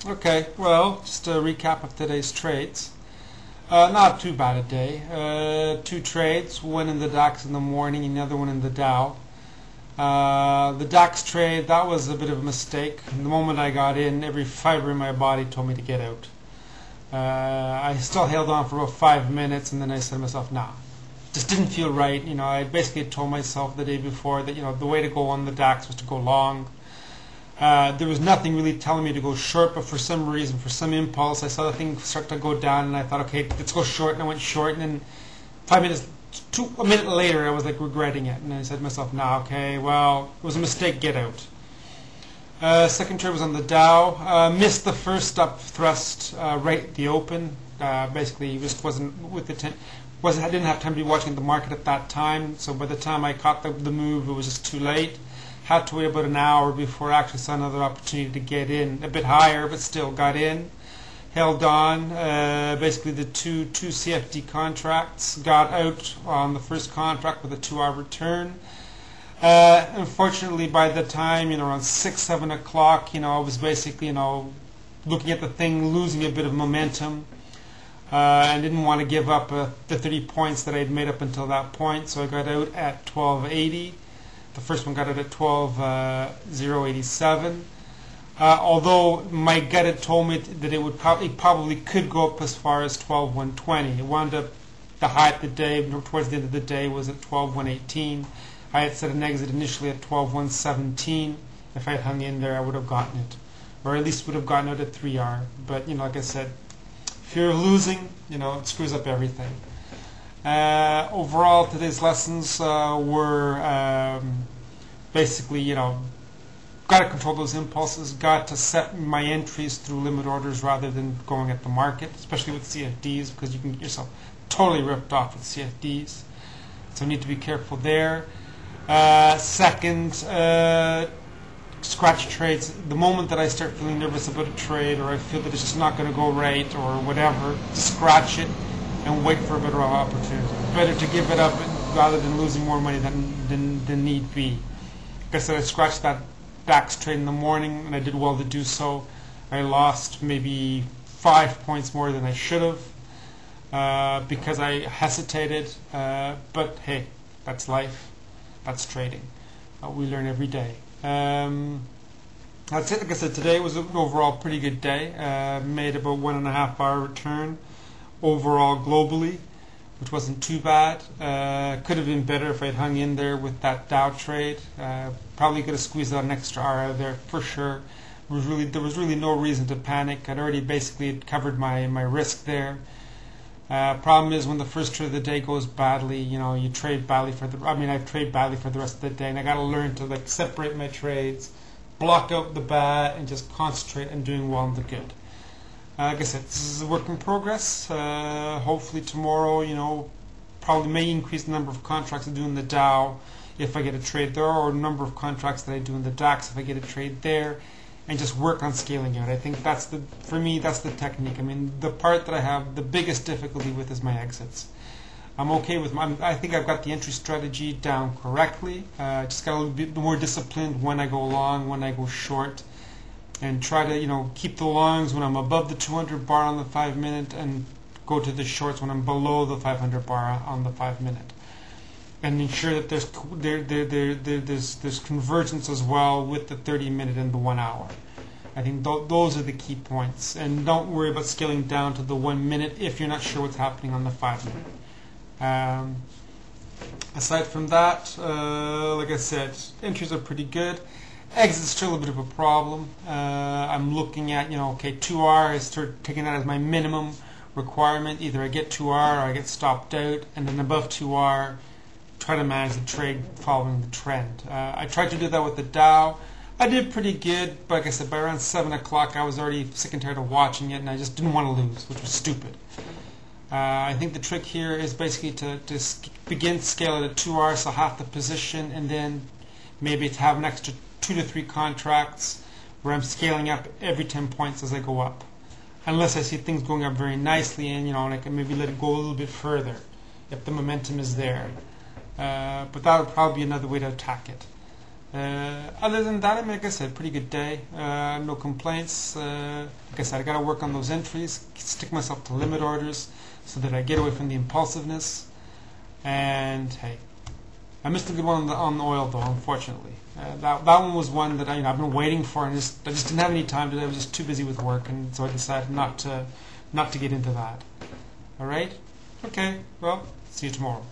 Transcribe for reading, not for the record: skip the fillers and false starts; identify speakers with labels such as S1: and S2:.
S1: Okay, well, just a recap of today's trades. Not too bad a day. Two trades, one in the DAX in the morning and the other one in the Dow. The DAX trade, that was a bit of a mistake. The moment I got in, every fiber in my body told me to get out. I still held on for about 5 minutes, and then I said to myself, nah, just didn't feel right. I basically told myself the day before that the way to go on the DAX was to go long. There was nothing really telling me to go short, but for some reason, for some impulse, I saw the thing start to go down, and I thought, okay, let's go short, and I went short, and then a minute later, I was like regretting it, and I said to myself, nah, okay, well, it was a mistake, get out. Second trade was on the Dow. Missed the first up thrust right at the open. Basically, just wasn't with the I didn't have time to be watching the market at that time, so by the time I caught the move, it was just too late. Had to wait about an hour before I actually saw another opportunity to get in. A bit higher, but still got in. Held on. Basically, the two CFD contracts. Got out on the first contract with a 2-hour return. Unfortunately, by the time, around 6, 7 o'clock, I was basically, looking at the thing, losing a bit of momentum. I didn't want to give up the 30 points that I had made up until that point, so I got out at 12.80. The first one got out at 12.087. Although my gut had told me that it probably could go up as far as 12.120. It wound up, the high at the day, towards the end of the day, was at 12.118. I had set an exit initially at 12.117. If I had hung in there, I would have gotten it, or at least would have gotten out at 3R. But like I said, fear of losing, it screws up everything. Overall, today's lessons were basically, got to control those impulses, got to set my entries through limit orders rather than going at the market, especially with CFDs, because you can get yourself totally ripped off with CFDs. So you need to be careful there. Second, scratch trades. The moment that I start feeling nervous about a trade, or I feel that it's just not going to go right, or whatever, just scratch it and wait for a better opportunity. Better to give it up rather than losing more money than need be. Like I said, I scratched that DAX trade in the morning, and I did well to do so. I lost maybe 5 points more than I should have because I hesitated. But hey, that's life. That's trading. We learn every day. That's it. Like I said, today was an overall pretty good day. Made about 1.5 hour return overall globally, which wasn't too bad. Could have been better if I'd hung in there with that Dow trade. Probably could have squeezed out an extra hour out of there for sure. There was really no reason to panic. I'd already basically covered my risk there. Problem is when the first trade of the day goes badly, you trade badly I trade badly for the rest of the day, and I got to learn to separate my trades, block out the bad, and just concentrate on doing well in the good. Like I said, this is a work in progress. Hopefully tomorrow, probably may increase the number of contracts I do in the Dow if I get a trade there, or the number of contracts that I do in the DAX if I get a trade there, and just work on scaling out. I think for me, that's the technique. The part that I have the biggest difficulty with is my exits. I'm okay with I think I've got the entry strategy down correctly. Just got a little bit more disciplined when I go long, when I go short, and try to keep the longs when I'm above the 200 bar on the 5 minute, and go to the shorts when I'm below the 500 bar on the 5 minute, and ensure that there's convergence as well with the 30 minute and the 1 hour. I think those are the key points, and don't worry about scaling down to the 1 minute if you're not sure what's happening on the 5 minute. Aside from that, like I said, entries are pretty good. Exit is still a bit of a problem. I'm looking at, 2R, I start taking that as my minimum requirement. Either I get 2R or I get stopped out, and then above 2R, try to manage the trade following the trend. I tried to do that with the Dow. I did pretty good, but like I said, by around 7 o'clock, I was already sick and tired of watching it, and I just didn't want to lose, which was stupid. I think the trick here is basically to begin scale at a 2R, so half the position, and then maybe to have an extra 2 to 3 contracts where I'm scaling up every 10 points as I go up. Unless I see things going up very nicely, and and I can maybe let it go a little bit further if the momentum is there. But that would probably be another way to attack it. Other than that, I mean, like I said, pretty good day. No complaints. Like I said, I got to work on those entries, stick myself to limit orders so that I get away from the impulsiveness. And hey, I missed a good one on the oil though, unfortunately. That one was one that I've been waiting for, and I just didn't have any time today. I was just too busy with work, and so I decided not to get into that. All right. Okay. Well, see you tomorrow.